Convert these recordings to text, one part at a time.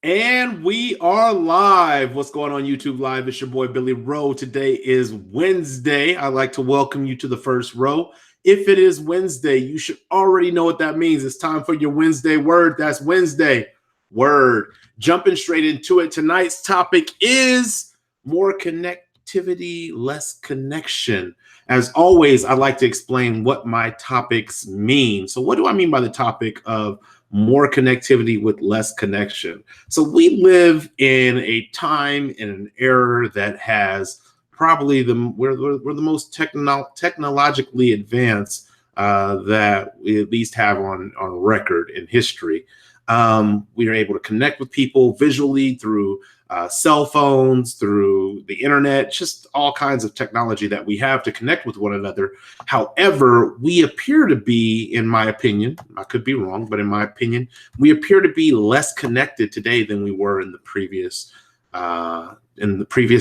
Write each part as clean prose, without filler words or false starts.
And we are live. What's going on YouTube Live? It's your boy Billy Rowe. Today is Wednesday. I'd like to welcome you to the first row. If it is Wednesday, you should already know what that means. It's time for your Wednesday word. That's Wednesday word. Jumping straight into it. Tonight's topic is more connectivity, less connection. As always, I like to explain what my topics mean. So what do I mean by the topic of more connectivity with less connection? So we live in a time and an era that has probably we're the most technologically advanced that we at least have on record in history. We are able to connect with people visually through cell phones, through the internet, just all kinds of technology that we have to connect with one another. However, we appear to be, in my opinion, I could be wrong, but in my opinion, we appear to be less connected today than we were in the previous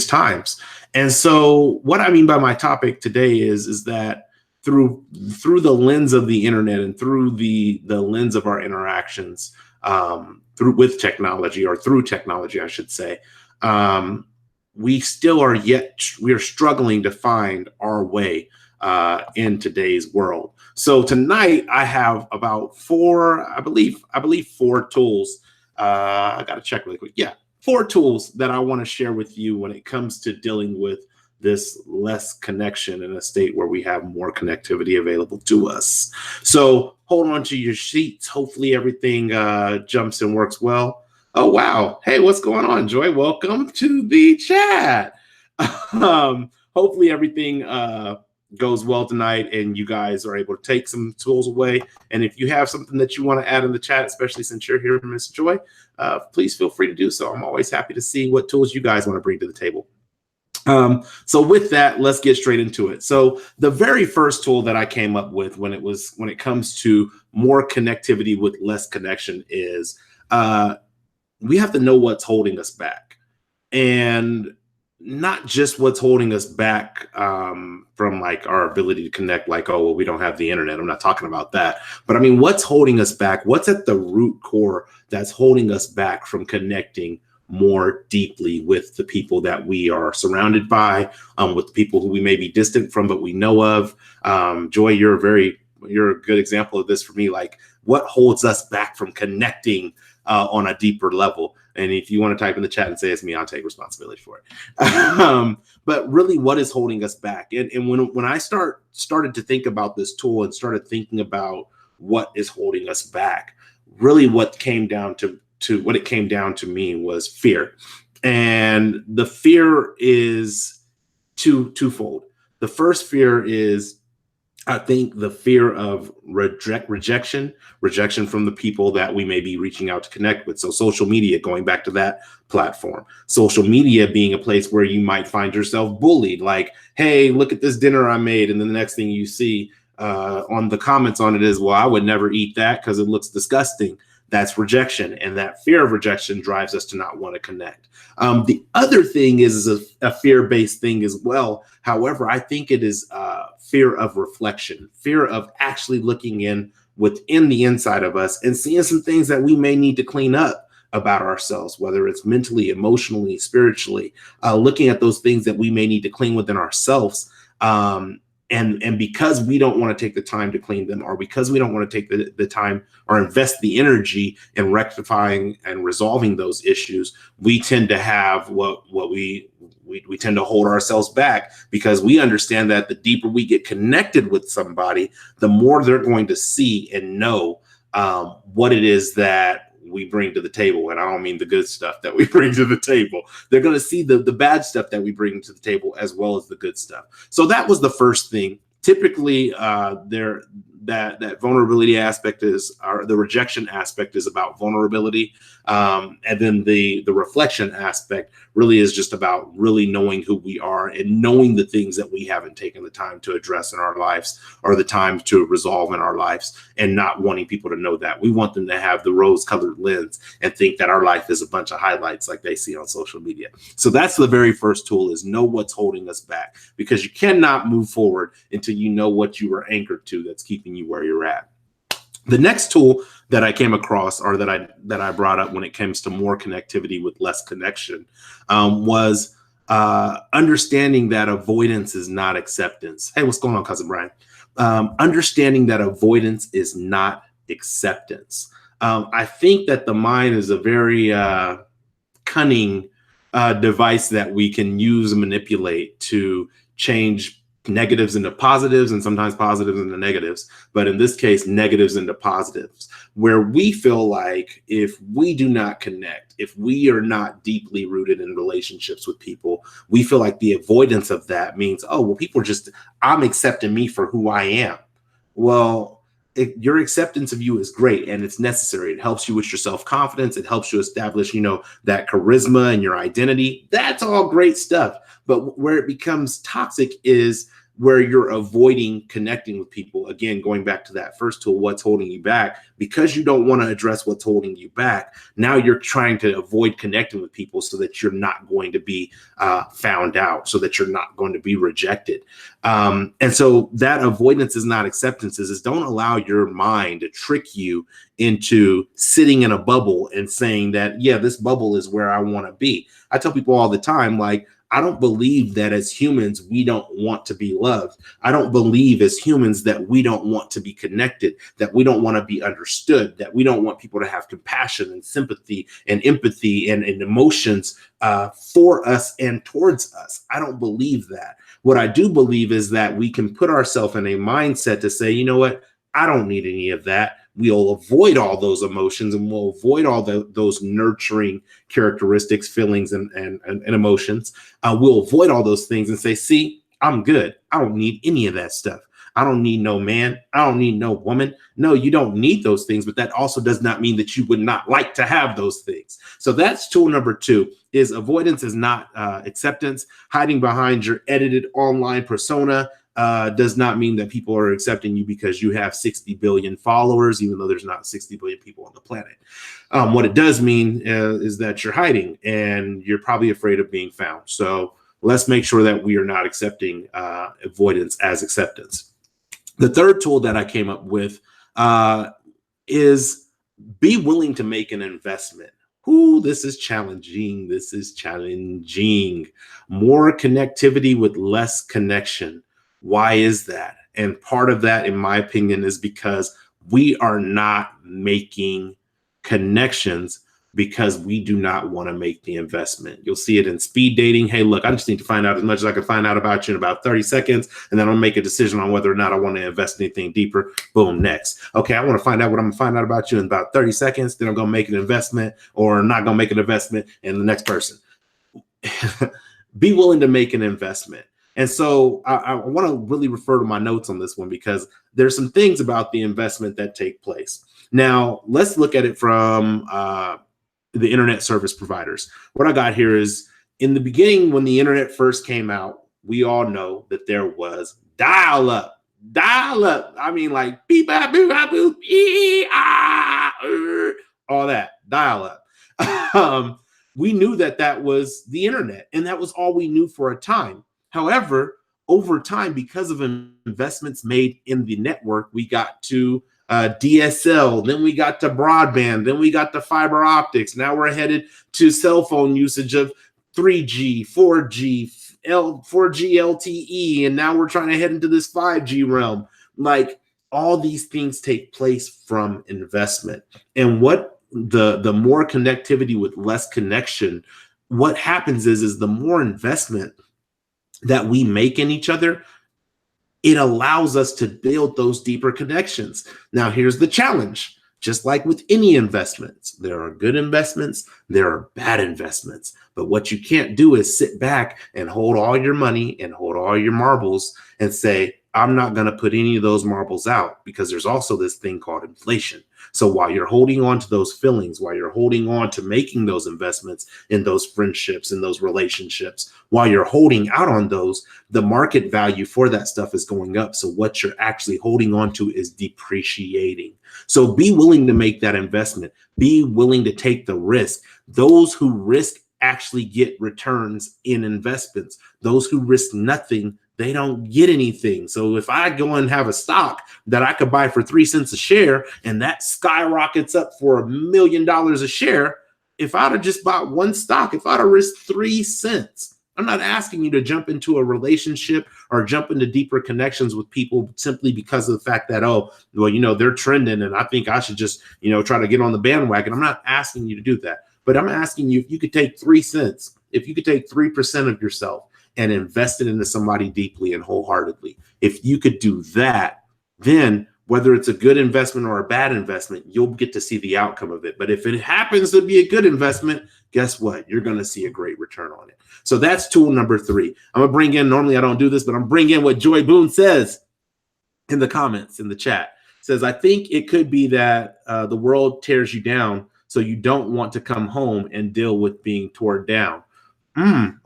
times. And so what I mean by my topic today is that through the lens of the internet and through the lens of our interactions, through technology, I should say, we are struggling to find our way in today's world. So tonight I have about four tools. I got to check really quick. Yeah, 4 tools that I want to share with you when it comes to dealing with this less connection in a state where we have more connectivity available to us. So hold on to your seats. Hopefully everything jumps and works well. Oh, wow. Hey, what's going on, Joy? Welcome to the chat. Hopefully everything goes well tonight and you guys are able to take some tools away. And if you have something that you want to add in the chat, especially since you're here, Miss Joy, please feel free to do so. I'm always happy to see what tools you guys want to bring to the table. So with that, let's get straight into it. So the very first tool that I came up with when it comes to more connectivity with less connection is we have to know what's holding us back, and not just what's holding us back from like our ability to connect, like, oh, well, we don't have the internet. I'm not talking about that. But I mean, what's holding us back? What's at the root core that's holding us back from connecting more deeply with the people that we are surrounded by, with the people who we may be distant from, but we know of. Joy, you're a good example of this for me. Like, what holds us back from connecting on a deeper level? And if you want to type in the chat and say it's me, I'll take responsibility for it. But really, what is holding us back? And when I started to think about this tool and started thinking about what is holding us back, really what it came down to me was fear. And the fear is twofold. The first fear is, I think, the fear of rejection from the people that we may be reaching out to connect with. So social media, going back to that platform, social media being a place where you might find yourself bullied, like, hey, look at this dinner I made. And then the next thing you see on the comments on it is, well, I would never eat that because it looks disgusting. That's rejection. And that fear of rejection drives us to not want to connect. The other thing is a fear-based thing as well. However, I think it is fear of reflection, fear of actually looking within the inside of us and seeing some things that we may need to clean up about ourselves, whether it's mentally, emotionally, spiritually, looking at those things that we may need to clean within ourselves. And because we don't want to take the time to clean them, or because we don't want to take the time or invest the energy in rectifying and resolving those issues, we tend to have we tend to hold ourselves back, because we understand that the deeper we get connected with somebody, the more they're going to see and know what it is that we bring to the table. And I don't mean the good stuff that we bring to the table. They're going to see the bad stuff that we bring to the table as well as the good stuff. So that was the first thing. Typically, that vulnerability aspect or the rejection aspect is about vulnerability. And then the reflection aspect really is just about really knowing who we are and knowing the things that we haven't taken the time to address in our lives, or the time to resolve in our lives, and not wanting people to know that. We want them to have the rose-colored lens and think that our life is a bunch of highlights like they see on social media. So that's the very first tool, is know what's holding us back, because you cannot move forward until you know what you are anchored to that's keeping you where you're at. The next tool that I came across, or that I brought up when it comes to more connectivity with less connection, was understanding that avoidance is not acceptance. Hey, what's going on, cousin Brian? Understanding that avoidance is not acceptance. I think that the mind is a very cunning device that we can use and manipulate to change negatives into positives, and sometimes positives into negatives, but in this case, negatives into positives, where we feel like if we do not connect, if we are not deeply rooted in relationships with people, we feel like the avoidance of that means, oh, well, people are just, I'm accepting me for who I am. Well, your acceptance of you is great and it's necessary. It helps you with your self-confidence. It helps you establish, that charisma and your identity. That's all great stuff. But where it becomes toxic is where you're avoiding connecting with people. Again, going back to that first tool, what's holding you back, because you don't want to address what's holding you back. Now you're trying to avoid connecting with people so that you're not going to be found out, so that you're not going to be rejected. And so that avoidance is not acceptance. Is don't allow your mind to trick you into sitting in a bubble and saying that, yeah, this bubble is where I want to be. I tell people all the time, like, I don't believe that as humans, we don't want to be loved. I don't believe as humans that we don't want to be connected, that we don't want to be understood, that we don't want people to have compassion and sympathy and empathy and emotions for us and towards us. I don't believe that. What I do believe is that we can put ourselves in a mindset to say, you know what? I don't need any of that. We'll avoid all those emotions and we'll avoid all those nurturing characteristics, feelings, and emotions. We'll avoid all those things and say, see, I'm good. I don't need any of that stuff. I don't need no man. I don't need no woman. No, you don't need those things, but that also does not mean that you would not like to have those things. So that's tool number 2, is avoidance is not acceptance. Hiding behind your edited online persona does not mean that people are accepting you because you have 60 billion followers, even though there's not 60 billion people on the planet. What it does mean is that you're hiding and you're probably afraid of being found. So let's make sure that we are not accepting avoidance as acceptance. The third tool that I came up with is be willing to make an investment. Ooh, this is challenging. This is challenging. More connectivity with less connection. Why is that? And part of that, in my opinion, is because we are not making connections because we do not want to make the investment. You'll see it in speed dating. Hey, look, I just need to find out as much as I can find out about you in about 30 seconds, and then I'll make a decision on whether or not I want to invest anything deeper. Boom, next. Okay, I want to find out what I'm going to find out about you in about 30 seconds, then I'm going to make an investment or not going to make an investment, and the next person. Be willing to make an investment. And so I want to really refer to my notes on this one because there's some things about the investment that take place. Now, let's look at it from the internet service providers. What I got here is, in the beginning, when the internet first came out, we all know that there was dial-up. I mean, like beep, bop, boop, bop, boop, all that dial-up. We knew that was the internet, and that was all we knew for a time. However, over time, because of investments made in the network, we got to DSL, then we got to broadband, then we got to fiber optics. Now we're headed to cell phone usage of 3G, 4G, 4G LTE, and now we're trying to head into this 5G realm. Like, all these things take place from investment. And what the more connectivity with less connection, what happens is the more investment that we make in each other, it allows us to build those deeper connections. Now, here's the challenge. Just like with any investments, there are good investments, there are bad investments. But what you can't do is sit back and hold all your money and hold all your marbles and say, I'm not going to put any of those marbles out, because there's also this thing called inflation. So while you're holding on to those feelings, while you're holding on to making those investments in those friendships, in those relationships, while you're holding out on those, the market value for that stuff is going up. So what you're actually holding on to is depreciating. So be willing to make that investment. Be willing to take the risk. Those who risk actually get returns in investments. Those who risk nothing they don't get anything. So if I go and have a stock that I could buy for 3 cents a share and that skyrockets up for $1 million a share, if I'd have just bought one stock, if I'd have risked 3 cents, I'm not asking you to jump into a relationship or jump into deeper connections with people simply because of the fact that, oh, well, they're trending and I think I should just, try to get on the bandwagon. I'm not asking you to do that, but I'm asking you if you could take 3 cents, if you could take 3% of yourself and invest it into somebody deeply and wholeheartedly. If you could do that, then whether it's a good investment or a bad investment, you'll get to see the outcome of it. But if it happens to be a good investment, guess what? You're going to see a great return on it. So that's tool number 3. I'm going to bring in, normally I don't do this, but I'm bringing in what Joy Boone says in the comments, in the chat. It says, I think it could be that the world tears you down, so you don't want to come home and deal with being torn down.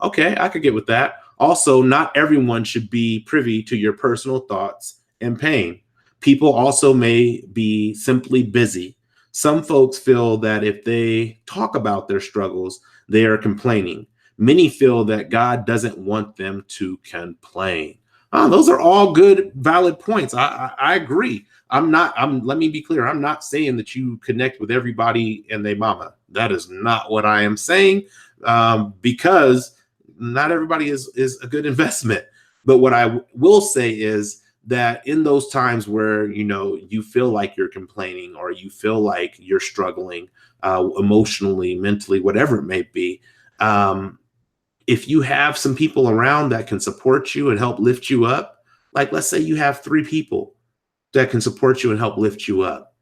Okay, I could get with that. Also, not everyone should be privy to your personal thoughts and pain. People also may be simply busy. Some folks feel that if they talk about their struggles, they are complaining. Many feel that God doesn't want them to complain. Those are all good, valid points. I agree. Let me be clear. I'm not saying that you connect with everybody and their mama. That is not what I am saying. Because not everybody is a good investment. But what I will say is that in those times where, you feel like you're complaining or you feel like you're struggling emotionally, mentally, whatever it may be, if you have some people around that can support you and help lift you up, like let's say you have 3 people that can support you and help lift you up.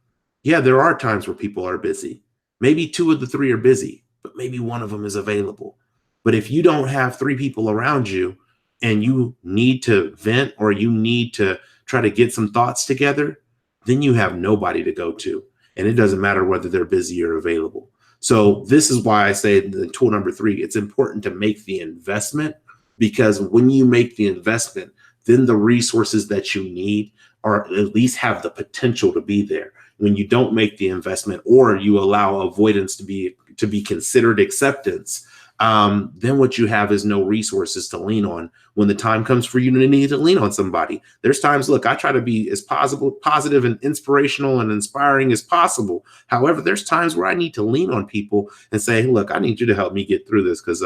Yeah, there are times where people are busy. Maybe 2 of the 3 are busy, but maybe one of them is available. But if you don't have 3 people around you and you need to vent or you need to try to get some thoughts together, then you have nobody to go to. And it doesn't matter whether they're busy or available. So this is why I say the tool number 3, it's important to make the investment, because when you make the investment, then the resources that you need or at least have the potential to be there. When you don't make the investment or you allow avoidance to be considered acceptance, then what you have is no resources to lean on when the time comes for you to need to lean on somebody. There's times, look, I try to be as positive and inspirational and inspiring as possible. However, there's times where I need to lean on people and say, look, I need you to help me get through this because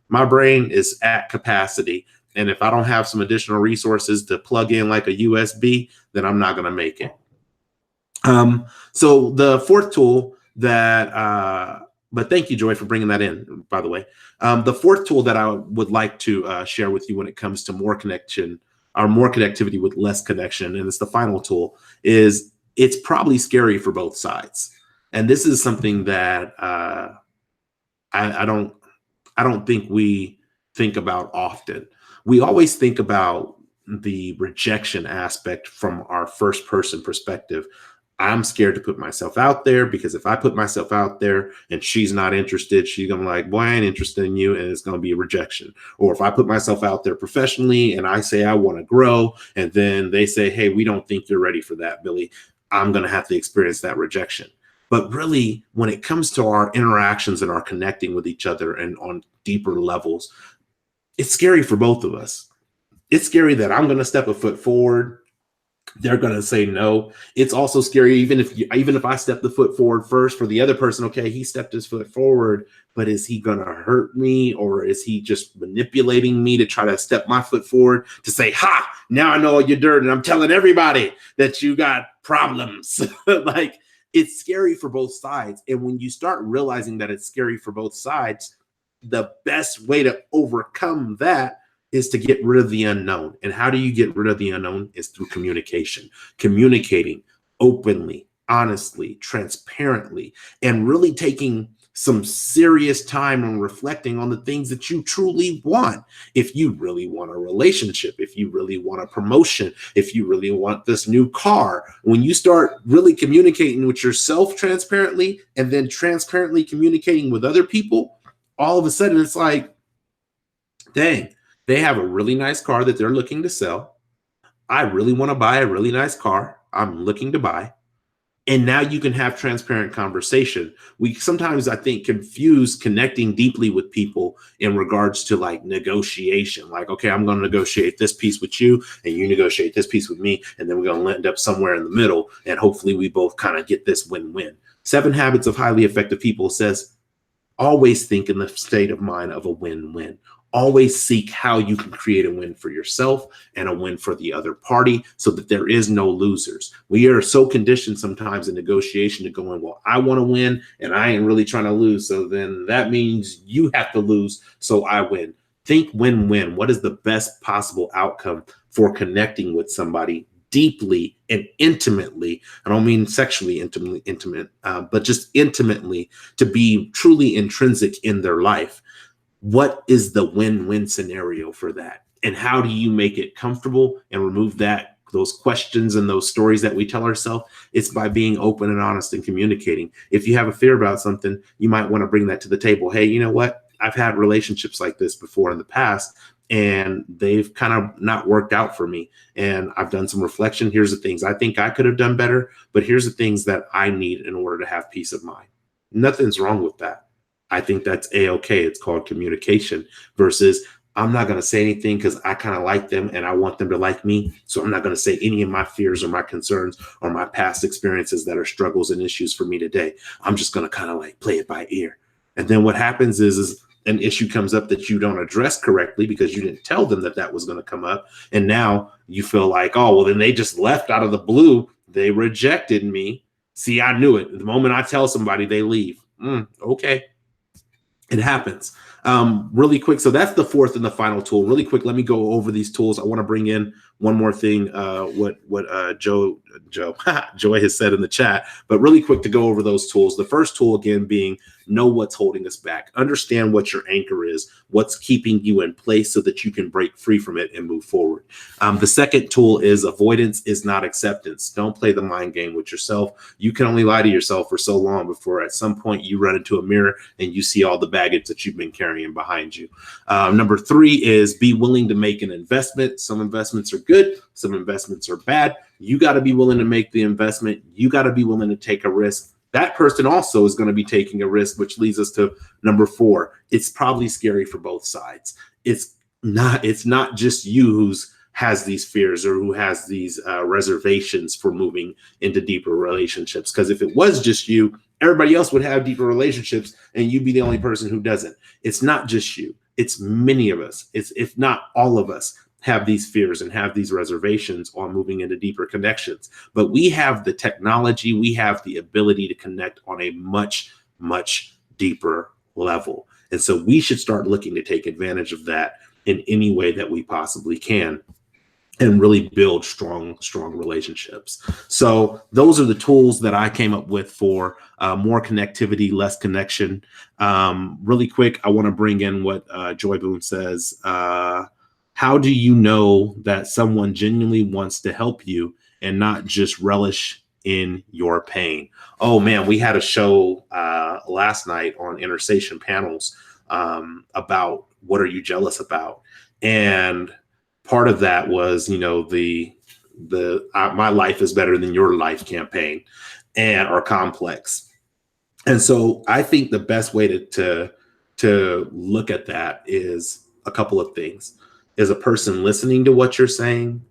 my brain is at capacity. And if I don't have some additional resources to plug in like a USB, then I'm not going to make it. So the 4th tool that, but thank you, Joy, for bringing that in, by the way. The 4th tool that I would like to share with you when it comes to more connection or more connectivity with less connection, and it's the final tool, is it's probably scary for both sides. And this is something that I don't think we think about often. We always think about the rejection aspect from our first person perspective. I'm scared to put myself out there because if I put myself out there and she's not interested, she's going to be like, boy, I ain't interested in you. And it's going to be a rejection. Or if I put myself out there professionally and I say I want to grow and then they say, hey, we don't think you're ready for that, Billy, I'm going to have to experience that rejection. But really, when it comes to our interactions and our connecting with each other and on deeper levels, it's scary for both of us. It's scary that I'm going to step a foot forward. They're going to say no. It's also scary, even if I step the foot forward first for the other person. Okay, he stepped his foot forward, but is he going to hurt me or is he just manipulating me to try to step my foot forward to say, ha, now I know all your dirt and I'm telling everybody that you got problems. Like, it's scary for both sides. And when you start realizing that it's scary for both sides, the best way to overcome that is to get rid of the unknown. And how do you get rid of the unknown? Is through communication, communicating openly, honestly, transparently, and really taking some serious time and reflecting on the things that you truly want. If you really want a relationship, if you really want a promotion, if you really want this new car, when you start really communicating with yourself transparently and then transparently communicating with other people, all of a sudden it's like, dang, they have a really nice car that they're looking to sell. I really want to buy a really nice car I'm looking to buy. And now you can have transparent conversation. We sometimes, I think, confuse connecting deeply with people in regards to like negotiation. Like, okay, I'm going to negotiate this piece with you and you negotiate this piece with me. And then we're going to end up somewhere in the middle. And hopefully we both kind of get this win-win. 7 Habits of Highly Effective People says, always think in the state of mind of a win-win. Always seek how you can create a win for yourself and a win for the other party so that there is no losers. We are so conditioned sometimes in negotiation to going, well, I want to win and I ain't really trying to lose. So then that means you have to lose. So I win. Think win-win. What is the best possible outcome for connecting with somebody deeply and intimately? I don't mean sexually intimate, but just intimately, to be truly intrinsic in their life. What is the win-win scenario for that? And how do you make it comfortable and remove those questions and those stories that we tell ourselves? It's by being open and honest and communicating. If you have a fear about something, you might want to bring that to the table. Hey, you know what? I've had relationships like this before in the past, and they've kind of not worked out for me. And I've done some reflection. Here's the things I think I could have done better, but here's the things that I need in order to have peace of mind. Nothing's wrong with that. I think that's A-okay. It's called communication versus I'm not going to say anything because I kind of like them and I want them to like me. So I'm not going to say any of my fears or my concerns or my past experiences that are struggles and issues for me today. I'm just going to kind of like play it by ear. And then what happens is an issue comes up that you don't address correctly because you didn't tell them that was going to come up. And now you feel like, oh, well, then they just left out of the blue. They rejected me. See, I knew it. The moment I tell somebody, they leave. Okay. It happens. Really quick. So that's the fourth and the final tool. Really quick. Let me go over these tools. I want to bring in one more thing. What Joy has said in the chat, but really quick to go over those tools. The first tool again being know what's holding us back. Understand what your anchor is, what's keeping you in place so that you can break free from it and move forward. The second tool is avoidance is not acceptance. Don't play the mind game with yourself. You can only lie to yourself for so long before at some point you run into a mirror and you see all the baggage that you've been carrying behind you. Number 3 is be willing to make an investment. Some investments are good. Some investments are bad. You got to be willing to make the investment. You got to be willing to take a risk. That person also is going to be taking a risk, which leads us to number 4. It's probably scary for both sides. It's not just you who's has these fears or who has these reservations for moving into deeper relationships. Because if it was just you, everybody else would have deeper relationships and you'd be the only person who doesn't. It's not just you. It's many of us. It's if not all of us have these fears and have these reservations on moving into deeper connections. But we have the technology, we have the ability to connect on a much, much deeper level. And so we should start looking to take advantage of that in any way that we possibly can and really build strong relationships. So those are the tools that I came up with for more connectivity, less connection. Really quick, I want to bring in what Joy Boone says. How do you know that someone genuinely wants to help you and not just relish in your pain? Oh man, we had a show last night on Intersation Panels about what are you jealous about? And part of that was, the my life is better than your life campaign and our complex. And so I think the best way to look at that is a couple of things. Is a person listening to what you're saying?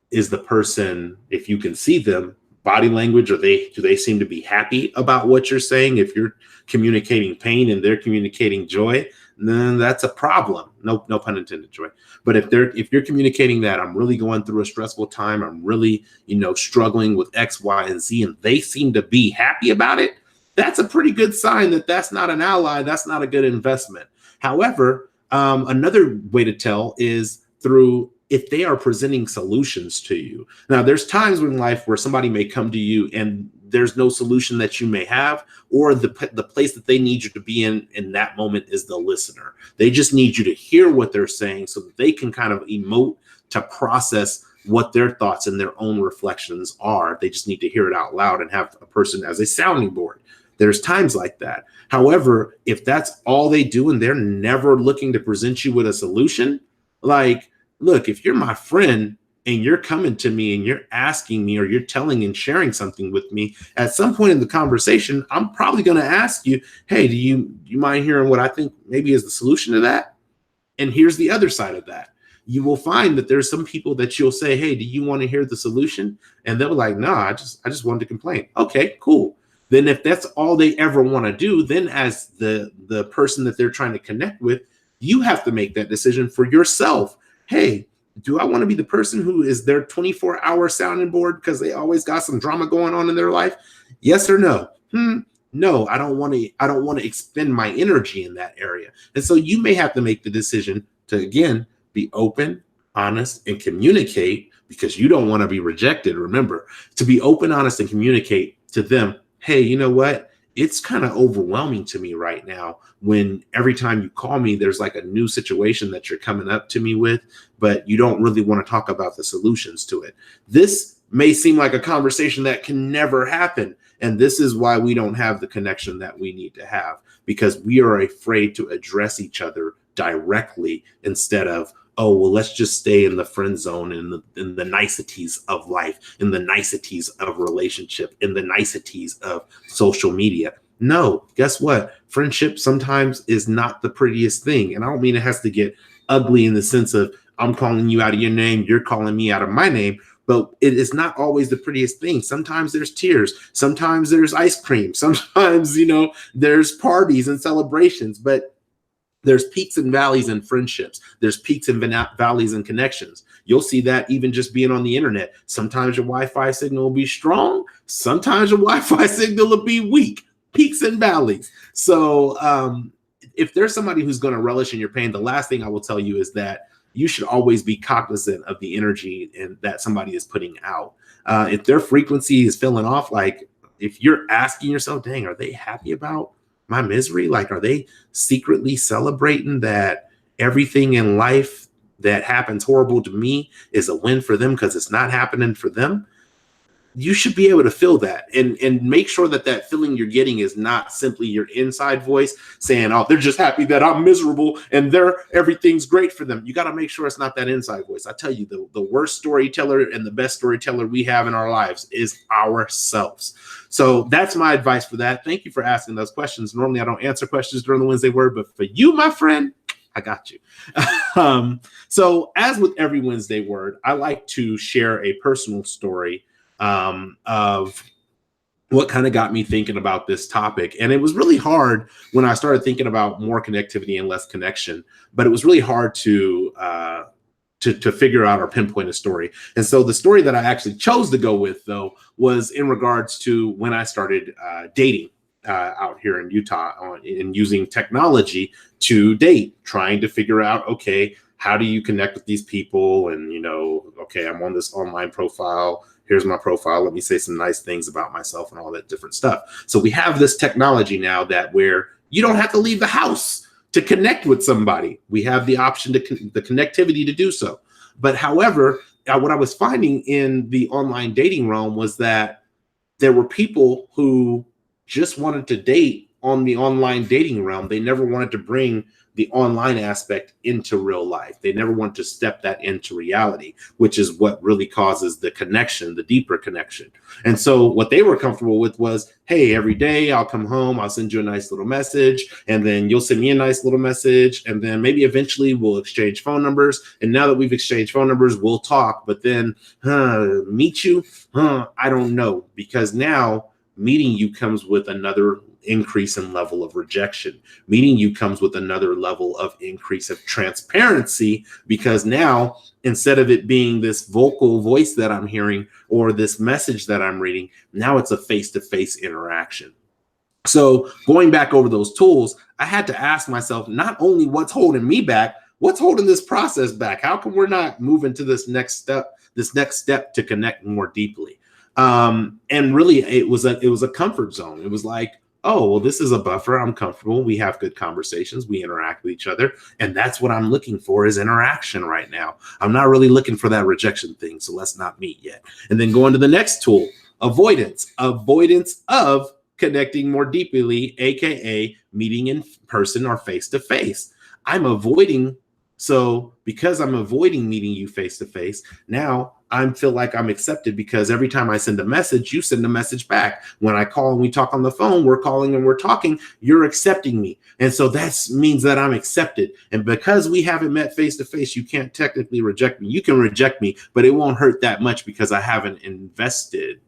Is the person, if you can see them, body language, do they seem to be happy about what you're saying? If you're communicating pain and they're communicating joy, then that's a problem. No pun intended, Joy. But if you're communicating that I'm really going through a stressful time, I'm really, struggling with X, Y, and Z, and they seem to be happy about it, that's a pretty good sign that that's not an ally. That's not a good investment. However, another way to tell is through if they are presenting solutions to you. Now, there's times in life where somebody may come to you and there's no solution that you may have, or the place that they need you to be in that moment is the listener. They just need you to hear what they're saying so that they can kind of emote to process what their thoughts and their own reflections are. They just need to hear it out loud and have a person as a sounding board. There's times like that. However, if that's all they do and they're never looking to present you with a solution, like, look, if you're my friend and you're coming to me and you're asking me, or you're telling and sharing something with me, at some point in the conversation, I'm probably going to ask you, hey, do you mind hearing what I think maybe is the solution to that? And here's the other side of that. You will find that there's some people that you'll say, hey, do you want to hear the solution? And they'll be like, no, I just wanted to complain. Okay, cool. Then if that's all they ever want to do, then as the person that they're trying to connect with, you have to make that decision for yourself. Hey, do I want to be the person who is their 24-hour sounding board because they always got some drama going on in their life? Yes or no? No, I don't want to expend my energy in that area. And so you may have to make the decision to, again, be open, honest, and communicate, because you don't want to be rejected. Remember, to be open, honest, and communicate to them, hey, you know what? It's kind of overwhelming to me right now when every time you call me, there's like a new situation that you're coming up to me with, but you don't really want to talk about the solutions to it. This may seem like a conversation that can never happen. And this is why we don't have the connection that we need to have, because we are afraid to address each other directly instead of, oh, well, let's just stay in the friend zone, in the niceties of life, in the niceties of relationship, in the niceties of social media. No, guess what? Friendship sometimes is not the prettiest thing. And I don't mean it has to get ugly in the sense of I'm calling you out of your name, you're calling me out of my name. But it is not always the prettiest thing. Sometimes there's tears. Sometimes there's ice cream. Sometimes, there's parties and celebrations. But there's peaks and valleys in friendships. There's peaks and valleys in connections. You'll see that even just being on the internet. Sometimes your Wi-Fi signal will be strong. Sometimes your Wi-Fi signal will be weak. Peaks and valleys. So if there's somebody who's going to relish in your pain, the last thing I will tell you is that you should always be cognizant of the energy that somebody is putting out. If their frequency is filling off, like if you're asking yourself, dang, are they happy about my misery? Like, are they secretly celebrating that everything in life that happens horrible to me is a win for them because it's not happening for them? You should be able to feel that and make sure that feeling you're getting is not simply your inside voice saying, oh, they're just happy that I'm miserable and everything's great for them. You got to make sure it's not that inside voice. I tell you, the worst storyteller and the best storyteller we have in our lives is ourselves. So that's my advice for that. Thank you for asking those questions. Normally I don't answer questions during the Wednesday Word, but for you, my friend, I got you. So as with every Wednesday Word, I like to share a personal story of what kind of got me thinking about this topic. And it was really hard when I started thinking about more connectivity and less connection, but it was really hard to figure out or pinpoint a story. And so the story that I actually chose to go with, though, was in regards to when I started dating out here in Utah and using technology to date, trying to figure out, okay, how do you connect with these people? And, okay, I'm on this online profile. Here's my profile. Let me say some nice things about myself and all that different stuff. So we have this technology now that where you don't have to leave the house to connect with somebody. We have the option the connectivity to do so. But however, what I was finding in the online dating realm was that there were people who just wanted to date on the online dating realm. They never wanted to bring the online aspect into real life. They never want to step that into reality, which is what really causes the connection, the deeper connection. And so what they were comfortable with was, hey, every day I'll come home, I'll send you a nice little message, and then you'll send me a nice little message, and then maybe eventually we'll exchange phone numbers. And now that we've exchanged phone numbers, we'll talk. But then meet you? I don't know, because now meeting you comes with another increase in level of rejection. Meeting you comes with another level of increase of transparency, because now instead of it being this vocal voice that I'm hearing or this message that I'm reading, now it's a face-to-face interaction. So going back over those tools, I had to ask myself, not only what's holding me back, what's holding this process back? How come we're not moving to this next step to connect more deeply? And really it was a comfort zone. It was like, oh, well, this is a buffer. I'm comfortable. We have good conversations. We interact with each other. And that's what I'm looking for, is interaction right now. I'm not really looking for that rejection thing. So let's not meet yet. And then go into the next tool, avoidance of connecting more deeply, AKA meeting in person or face to face. I'm avoiding So because I'm avoiding meeting you face to face, now I feel like I'm accepted because every time I send a message, you send a message back. When I call and we talk on the phone, we're calling and we're talking, you're accepting me. And so that means that I'm accepted. And because we haven't met face to face, you can't technically reject me. You can reject me, but it won't hurt that much because I haven't invested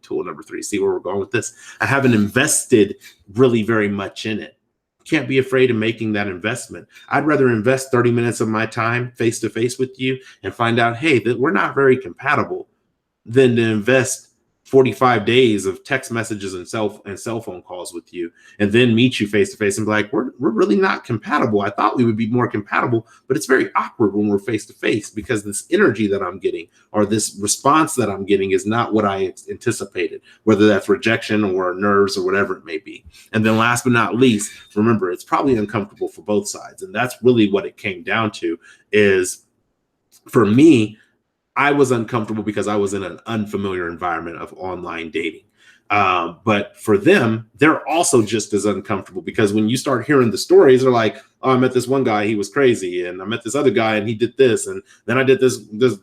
tool number 3. See where we're going with this? I haven't invested really very much in it. Can't be afraid of making that investment. I'd rather invest 30 minutes of my time face to face with you and find out, hey, that we're not very compatible, than to invest 45 days of text messages and cell phone calls with you and then meet you face to face and be like, we're really not compatible. I thought we would be more compatible, but it's very awkward when we're face to face because this energy that I'm getting or this response that I'm getting is not what I anticipated, whether that's rejection or nerves or whatever it may be. And then last but not least, remember, it's probably uncomfortable for both sides. And that's really what it came down to. Is for me, I was uncomfortable because I was in an unfamiliar environment of online dating. But for them, they're also just as uncomfortable because when you start hearing the stories, they're like, oh, I met this one guy, he was crazy. And I met this other guy and he did this. And then I did this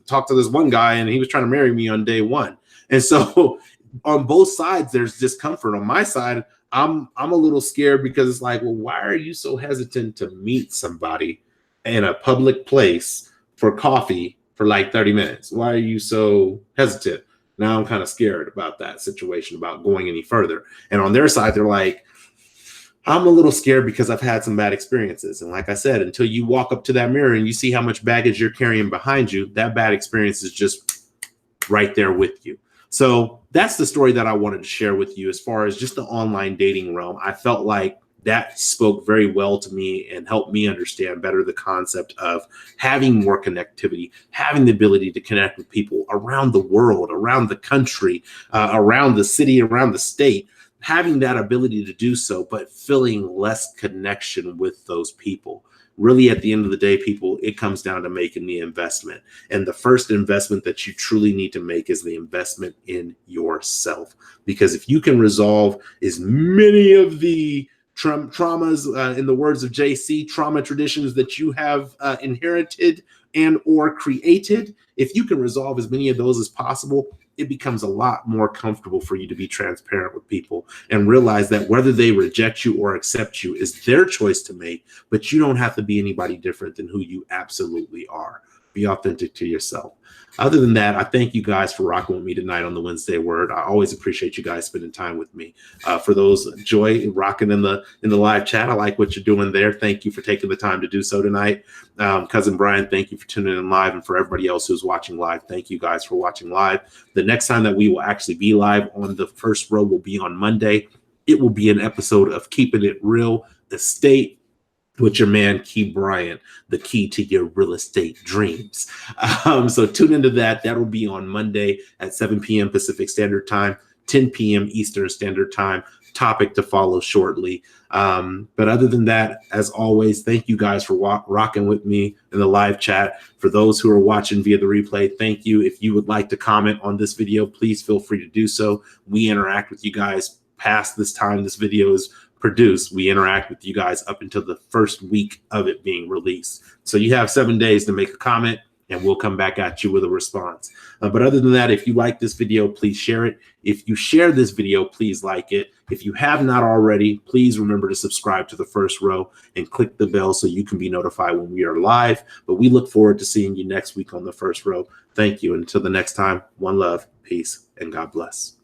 talk to this one guy and he was trying to marry me on day one. And so on both sides, there's discomfort. On my side, I'm a little scared because it's like, well, why are you so hesitant to meet somebody in a public place for coffee for like 30 minutes? Why are you so hesitant? Now I'm kind of scared about that situation, about going any further. And on their side, they're like, I'm a little scared because I've had some bad experiences. And like I said, until you walk up to that mirror and you see how much baggage you're carrying behind you, that bad experience is just right there with you. So that's the story that I wanted to share with you as far as just the online dating realm. I felt like that spoke very well to me and helped me understand better the concept of having more connectivity, having the ability to connect with people around the world, around the country, around the city, around the state, having that ability to do so, but feeling less connection with those people. Really, at the end of the day, people, it comes down to making the investment. And the first investment that you truly need to make is the investment in yourself. Because if you can resolve as many of the traumas, in the words of JC, trauma traditions that you have inherited and or created, if you can resolve as many of those as possible, it becomes a lot more comfortable for you to be transparent with people and realize that whether they reject you or accept you is their choice to make, but you don't have to be anybody different than who you absolutely are. Be authentic to yourself. Other than that, I thank you guys for rocking with me tonight on the Wednesday Word. I always appreciate you guys spending time with me. For those Joy rocking in the live chat, I like what you're doing there. Thank you for taking the time to do so tonight. Cousin Brian, thank you for tuning in live, and for everybody else who's watching live, thank you guys for watching live. The next time that we will actually be live on the first row will be on Monday. It will be an episode of Keeping It Real Estate with your man, Key Bryant, the key to your real estate dreams. So tune into that. That will be on Monday at 7 p.m. Pacific Standard Time, 10 p.m. Eastern Standard Time. Topic to follow shortly. But other than that, as always, thank you guys for rocking with me in the live chat. For those who are watching via the replay, thank you. If you would like to comment on this video, please feel free to do so. We interact with you guys past this time this video is produced. We interact with you guys up until the first week of it being released. So you have 7 days to make a comment and we'll come back at you with a response. But other than that, if you like this video, please share it. If you share this video, please like it. If you have not already, please remember to subscribe to the first row and click the bell so you can be notified when we are live. But we look forward to seeing you next week on the first row. Thank you. Until the next time, one love, peace, and God bless.